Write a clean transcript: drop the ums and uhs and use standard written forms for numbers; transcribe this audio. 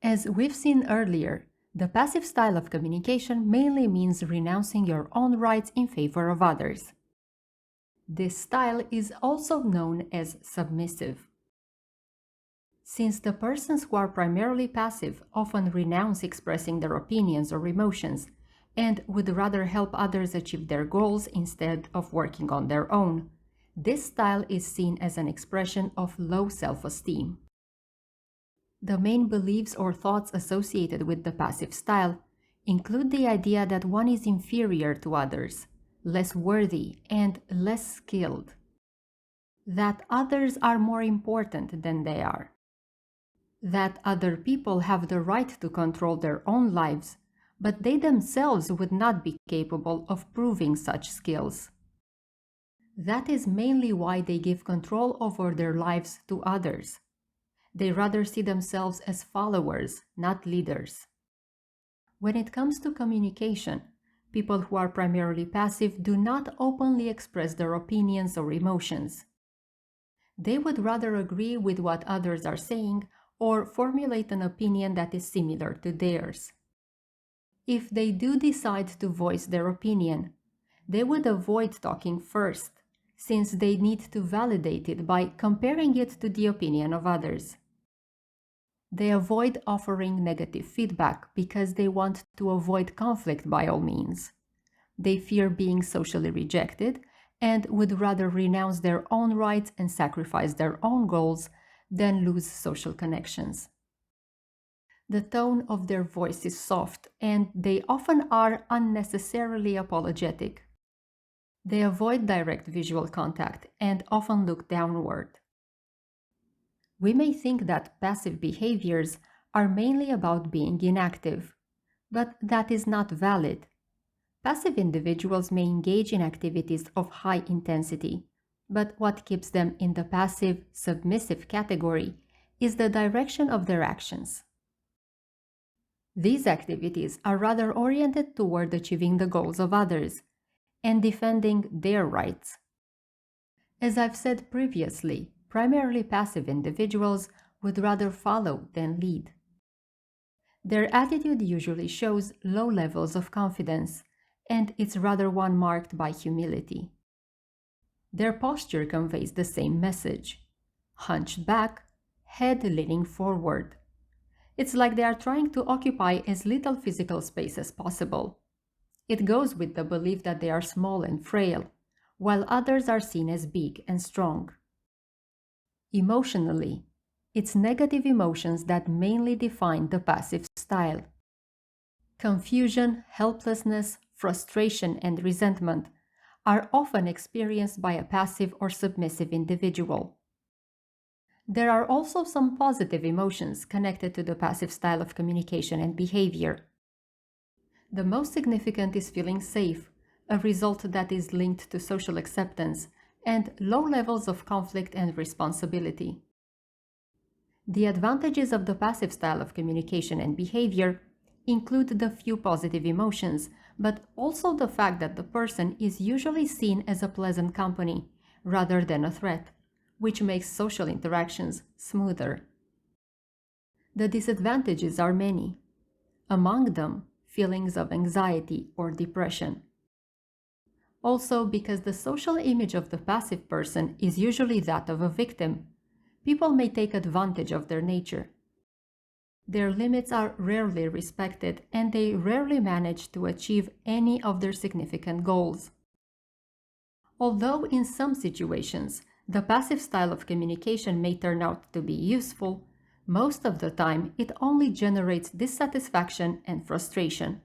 As we've seen earlier, the passive style of communication mainly means renouncing your own rights in favor of others. This style is also known as submissive. Since the persons who are primarily passive often renounce expressing their opinions or emotions and would rather help others achieve their goals instead of working on their own, this style is seen as an expression of low self-esteem. The main beliefs or thoughts associated with the passive style include the idea that one is inferior to others, less worthy, and less skilled. That others are more important than they are. That other people have the right to control their own lives, but they themselves would not be capable of proving such skills. That is mainly why they give control over their lives to others. They rather see themselves as followers, not leaders. When it comes to communication, people who are primarily passive do not openly express their opinions or emotions. They would rather agree with what others are saying or formulate an opinion that is similar to theirs. If they do decide to voice their opinion, they would avoid talking first, since they need to validate it by comparing it to the opinion of others. They avoid offering negative feedback because they want to avoid conflict by all means. They fear being socially rejected and would rather renounce their own rights and sacrifice their own goals than lose social connections. The tone of their voice is soft, and they often are unnecessarily apologetic. They avoid direct visual contact and often look downward. We may think that passive behaviors are mainly about being inactive, but that is not valid. Passive individuals may engage in activities of high intensity, but what keeps them in the passive, submissive category is the direction of their actions. These activities are rather oriented toward achieving the goals of others and defending their rights. As I've said previously, primarily passive individuals would rather follow than lead. Their attitude usually shows low levels of confidence, and it's rather one marked by humility. Their posture conveys the same message: hunched back, head leaning forward. It's like they are trying to occupy as little physical space as possible. It goes with the belief that they are small and frail, while others are seen as big and strong. Emotionally, it's negative emotions that mainly define the passive style. Confusion, helplessness, frustration, and resentment are often experienced by a passive or submissive individual. There are also some positive emotions connected to the passive style of communication and behavior. The most significant is feeling safe, a result that is linked to social acceptance and low levels of conflict and responsibility. The advantages of the passive style of communication and behavior include the few positive emotions, but also the fact that the person is usually seen as a pleasant company rather than a threat, which makes social interactions smoother. The disadvantages are many. Among them, feelings of anxiety or depression. Also, because the social image of the passive person is usually that of a victim, people may take advantage of their nature. Their limits are rarely respected, and they rarely manage to achieve any of their significant goals. Although in some situations, the passive style of communication may turn out to be useful, most of the time it only generates dissatisfaction and frustration.